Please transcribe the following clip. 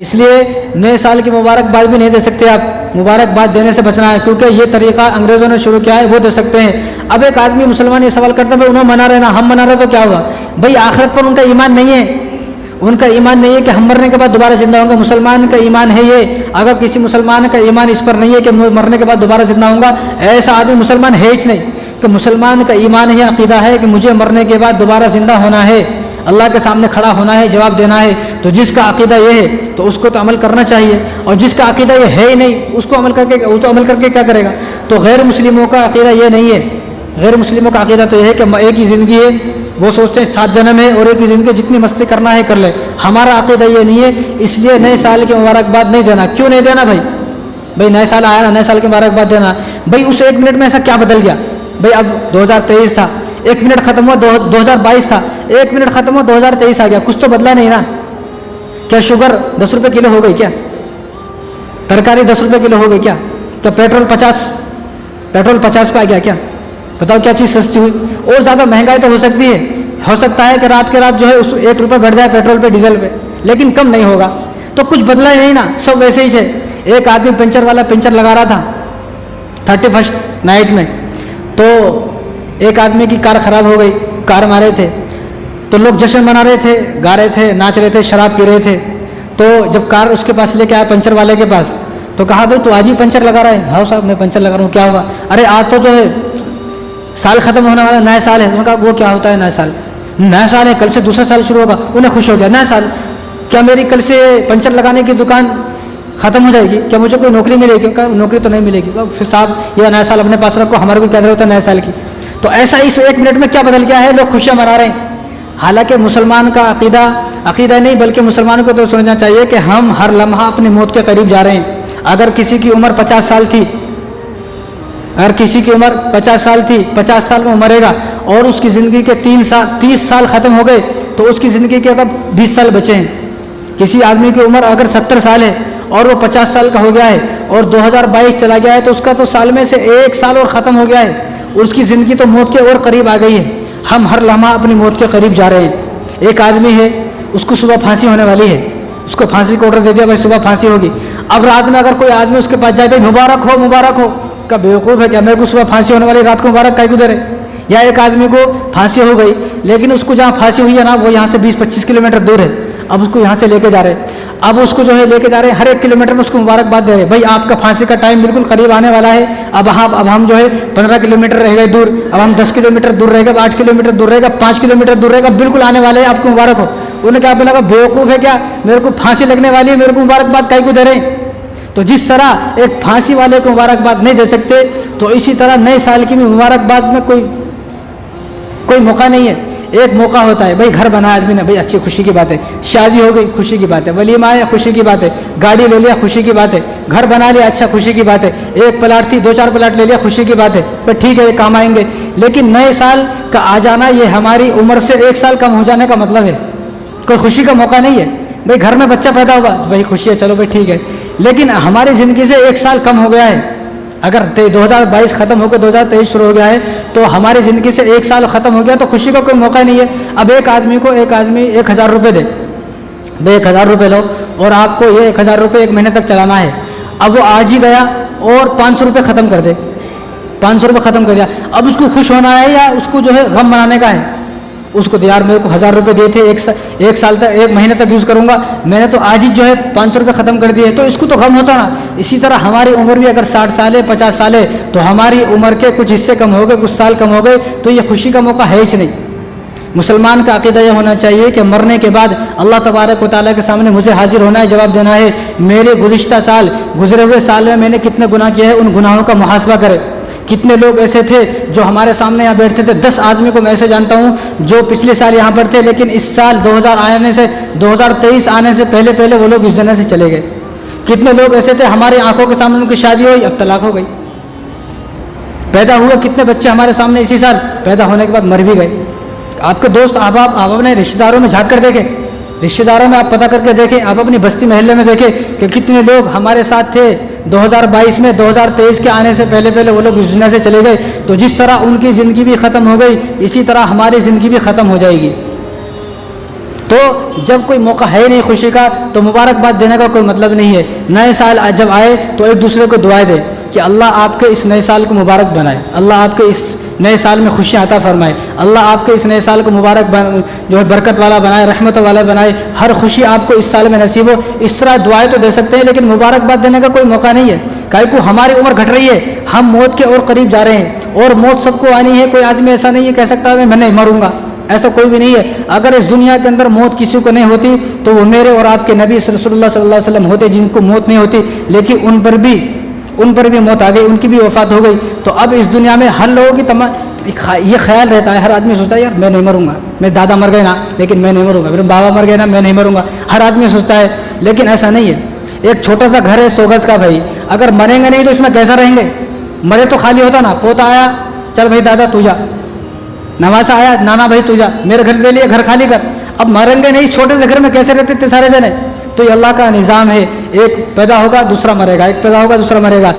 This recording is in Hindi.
इसलिए नए साल की मुबारकबाद भी नहीं दे सकते आप, मुबारकबाद देने से बचना है, क्योंकि ये तरीक़ा अंग्रेज़ों ने शुरू किया है, वो दे सकते हैं। अब एक आदमी मुसलमान ये सवाल करता है भाई उन्होंने मना रहे ना हम मना रहे तो क्या हुआ? भाई आखिरत पर उनका ईमान नहीं है, उनका ईमान नहीं है कि हम मरने के बाद दोबारा जिंदा होंगे। मुसलमान का ईमान है ये। अगर किसी मुसलमान का ईमान इस पर नहीं है कि मरने के बाद दोबारा जिंदा होऊंगा, ऐसा आदमी मुसलमान है ही नहीं। कि मुसलमान का ईमान है, अकीदा है कि मुझे मरने के बाद दोबारा जिंदा होना है, अल्लाह के सामने खड़ा होना है, जवाब देना है। तो जिसका अकीदा ये है तो उसको तो अमल करना चाहिए, और जिसका अकीदा ये है ही नहीं उसको अमल करके क्या करेगा? तो गैर मुस्लिमों का अकीदा ये नहीं है। गैर मुस्लिमों का अकीदा तो यह है कि एक ही ज़िंदगी है, वो सोचते हैं 7 जन्म है और एक ही ज़िंदगी जितनी मस्ती करना है कर ले। हमारा अकीदा ये नहीं है, इसलिए नए साल की मुबारकबाद नहीं देना। क्यों नहीं देना भाई? भाई नए साल आया ना, नए साल की मुबारकबाद देना। भाई उस 1 मिनट में ऐसा क्या बदल गया? भाई अब 2023 था, 1 मिनट ख़त्म हुआ 2022 था, 1 मिनट ख़त्म हुआ 2023 आ गया, कुछ तो बदला नहीं ना। क्या शुगर 10 रुपये किलो हो गई क्या? तरकारी 10 रुपये किलो हो गई क्या? क्या पेट्रोल 50 पे आ गया क्या? बताओ क्या चीज़ सस्ती हुई? और ज़्यादा महंगाई तो हो सकती है, हो सकता है कि रात के रात जो है उस 1 रुपये बढ़ जाए पेट्रोल पे, डीजल पे, लेकिन कम नहीं होगा। तो कुछ बदला ही नहीं ना, सब वैसे ही है। एक आदमी पंचर वाला पंचर लगा रहा था 31st नाइट में, तो एक आदमी की कार ख़राब हो गई, कार मारे थे, तो लोग जश्न मना रहे थे, गा रहे थे, नाच रहे थे, शराब पी रहे थे। तो जब कार उसके पास लेके आया पंचर वाले के पास, तो कहा भाई तू आज ही पंचर लगा रहा है? हाँ साहब मैं पंचर लगा रहा हूँ। क्या हुआ? अरे आज तो जो है साल ख़त्म होने वाला, नया साल है। उन्होंने कहा वो क्या होता है नया साल? नया साल है, कल से दूसरा साल शुरू होगा। उन्हें खुश हो गया, नया साल, क्या मेरी कल से पंचर लगाने की दुकान ख़त्म हो जाएगी? क्या मुझे कोई नौकरी मिलेगी? क्या नौकरी तो नहीं मिलेगी। फिर साहब ये नया साल अपने पास रखो, हमारे को क्या ज़रूरत है नए साल की? तो ऐसा इस 1 मिनट में क्या बदल गया है? लोग खुशियाँ मना रहे हैं। हालांकि मुसलमान का अकीदा नहीं, बल्कि मुसलमानों को तो समझना चाहिए कि हम हर लम्हा अपनी मौत के करीब जा रहे हैं। अगर किसी की उम्र 50 साल थी, अगर किसी की उम्र 50 साल थी, 50 साल में मरेगा और उसकी ज़िंदगी के 30 साल ख़त्म हो गए, तो उसकी ज़िंदगी के अब 20 साल बचे हैं। किसी आदमी की उम्र अगर 70 साल है और वो 50 साल का हो गया है और 2022 चला गया है, तो उसका तो साल में से 1 साल और ख़त्म हो गया है, उसकी ज़िंदगी तो मौत के और करीब आ गई है। हम हर लम्हा अपनी मौत के करीब जा रहे हैं। एक आदमी है, उसको सुबह फांसी होने वाली है, उसको फांसी का ऑर्डर दे दिया, भाई सुबह फांसी होगी। अब रात में अगर कोई आदमी उसके पास जाए, भाई मुबारक हो मुबारक हो, क्या बेवकूफ़ है क्या? मेरे को सुबह फांसी होने वाली, रात को मुबारक काहे को दे रहे? या एक आदमी को फांसी हो गई, लेकिन उसको जहाँ फांसी हुई है ना, वो यहाँ से 20-25 किलोमीटर दूर है। अब उसको यहाँ से लेके जा रहे हैं, अब उसको जो है लेके जा रहे हैं, हर 1 किलोमीटर में उसको मुबारकबाद दे रहे हैं, भाई आपका फांसी का टाइम बिल्कुल करीब आने वाला है। अब हम जो है 15 किलोमीटर रह गए दूर, अब हम 10 किलोमीटर दूर रहेगा, 8 किलोमीटर दूर रहेगा, 5 किलोमीटर दूर रहेगा, बिल्कुल आने वाले हैं, आपको मुबारक हो। उन्होंने क्या बोला? बेवकूफ़ है क्या? मेरे को फांसी लगने वाली है, मेरे को मुबारकबाद काहे को दे रहे हैं? तो जिस तरह एक फांसी वाले को मुबारकबाद नहीं दे सकते, तो इसी तरह नए साल की मुबारकबाद में कोई मौका नहीं है। एक मौका होता है, भाई घर बनाया आदमी ने, भाई अच्छी खुशी की बात है, शादी हो गई खुशी की बात है, वलीमा है खुशी की बात है, गाड़ी ले लिया खुशी की बात है, घर बना लिया अच्छा खुशी की बात है, 1 प्लाट थी 2-4 प्लाट ले लिया खुशी की बात है, पर ठीक है ये काम आएंगे। लेकिन नए साल का आ जाना, ये हमारी उम्र से 1 साल कम हो जाने का मतलब है, कोई खुशी का मौका नहीं है। भाई घर में बच्चा पैदा होगा, भाई खुशी है, चलो भाई ठीक है, लेकिन हमारी ज़िंदगी से 1 साल कम हो गया है। अगर 2022 ख़त्म होकर 2023 शुरू हो गया है, तो हमारी ज़िंदगी से 1 साल ख़त्म हो गया, तो खुशी का कोई मौका नहीं है। अब एक आदमी 1000 रुपये दे, भाई 1000 रुपये लो और आपको ये 1000 रुपये 1 महीने तक चलाना है। अब वो आज ही गया और 500 रुपये ख़त्म कर दे, 500 रुपये ख़त्म कर दिया। अब उसको खुश होना है या उसको जो है गम मनाने का है? उसको तो यार मेरे को 1000 रुपये दिए थे, एक साल तक 1 महीने तक यूज़ करूँगा, मैंने तो आज ही जो है 500 रुपये ख़त्म कर दिए, तो इसको तो गम होता ना। इसी तरह हमारी उम्र भी अगर 60 साल है 50 साल है, तो हमारी उम्र के कुछ हिस्से कम हो गए, कुछ साल कम हो गए, तो ये खुशी का मौका है ही नहीं। मुसलमान का अक़ीदा यह होना चाहिए कि मरने के बाद अल्लाह तबारक व तआला के सामने मुझे हाजिर होना है, जवाब देना है। मेरे गुज़रे हुए साल में मैंने कितने गुनाह किए हैं, उन गुनाहों का मुहासबा करे। कितने लोग ऐसे थे जो हमारे सामने यहाँ बैठते थे, 10 आदमी को मैं ऐसे जानता हूँ जो पिछले साल यहाँ पर थे, लेकिन इस साल 2023 आने से पहले वो लोग इस दुनिया से चले गए। कितने लोग ऐसे थे हमारी आंखों के सामने उनकी शादी हुई, अब तलाक हो गई। पैदा हुए कितने बच्चे हमारे सामने इसी साल पैदा होने के बाद मर भी गए। आपके दोस्त आप अपने रिश्तेदारों में झाँक कर देखें, रिश्तेदारों में आप पता करके देखें, आप अपनी बस्ती महल्ले में देखें कि कितने लोग हमारे साथ थे 2022 में, 2023 के आने से पहले वो लोग इस दुनिया से चले गए। तो जिस तरह उनकी ज़िंदगी भी ख़त्म हो गई, इसी तरह हमारी ज़िंदगी भी ख़त्म हो जाएगी। तो जब कोई मौका है ही नहीं खुशी का तो मुबारकबाद देने का कोई मतलब नहीं है। नए साल जब आए तो एक दूसरे को दुआएं दे कि अल्लाह आपके इस नए साल को मुबारक बनाए, अल्लाह आपके इस नए साल में खुशियाँ अता फरमाए, अल्लाह आपके इस नए साल को मुबारक जो है बरकत वाला बनाए, रहमत वाला बनाए, हर खुशी आपको इस साल में नसीब हो। इस तरह दुआएं तो दे सकते हैं, लेकिन मुबारकबाद देने का कोई मौका नहीं है। काहे को हमारी उम्र घट रही है, हम मौत के और करीब जा रहे हैं, और मौत सबको आनी है। कोई आदमी ऐसा नहीं है कह सकता है मैं नहीं मरूंगा, ऐसा कोई भी नहीं है। अगर इस दुनिया के अंदर मौत किसी को नहीं होती तो वो मेरे और आपके नबी रसूलुल्लाह सल्लल्लाहु अलैहि वसल्लम होते, जिनको मौत नहीं होती, लेकिन उन पर भी मौत आ गई, उनकी भी वफात हो गई। तो अब इस दुनिया में हर लोगों की ये ख्याल रहता है, हर आदमी सोचता है यार मैं नहीं मरूंगा, मेरे दादा मर गए ना लेकिन मैं नहीं मरूंगा, मेरे बाबा मर गए ना मैं नहीं मरूंगा, हर आदमी सोचता है। लेकिन ऐसा नहीं है। एक छोटा सा घर है 100 गज का भाई, अगर मरेंगे नहीं तो इसमें कैसा रहेंगे? मरे तो खाली होता ना, पोता आया चल भाई दादा तू जा, नवासा आया नाना भाई तू जा, मेरे घर के लिए घर खाली कर। अब मरेंगे नहीं, छोटे से घर में कैसे रहते थे सारे जने? तो ये अल्लाह का निज़ाम है, एक पैदा होगा दूसरा मरेगा, एक पैदा होगा दूसरा मरेगा।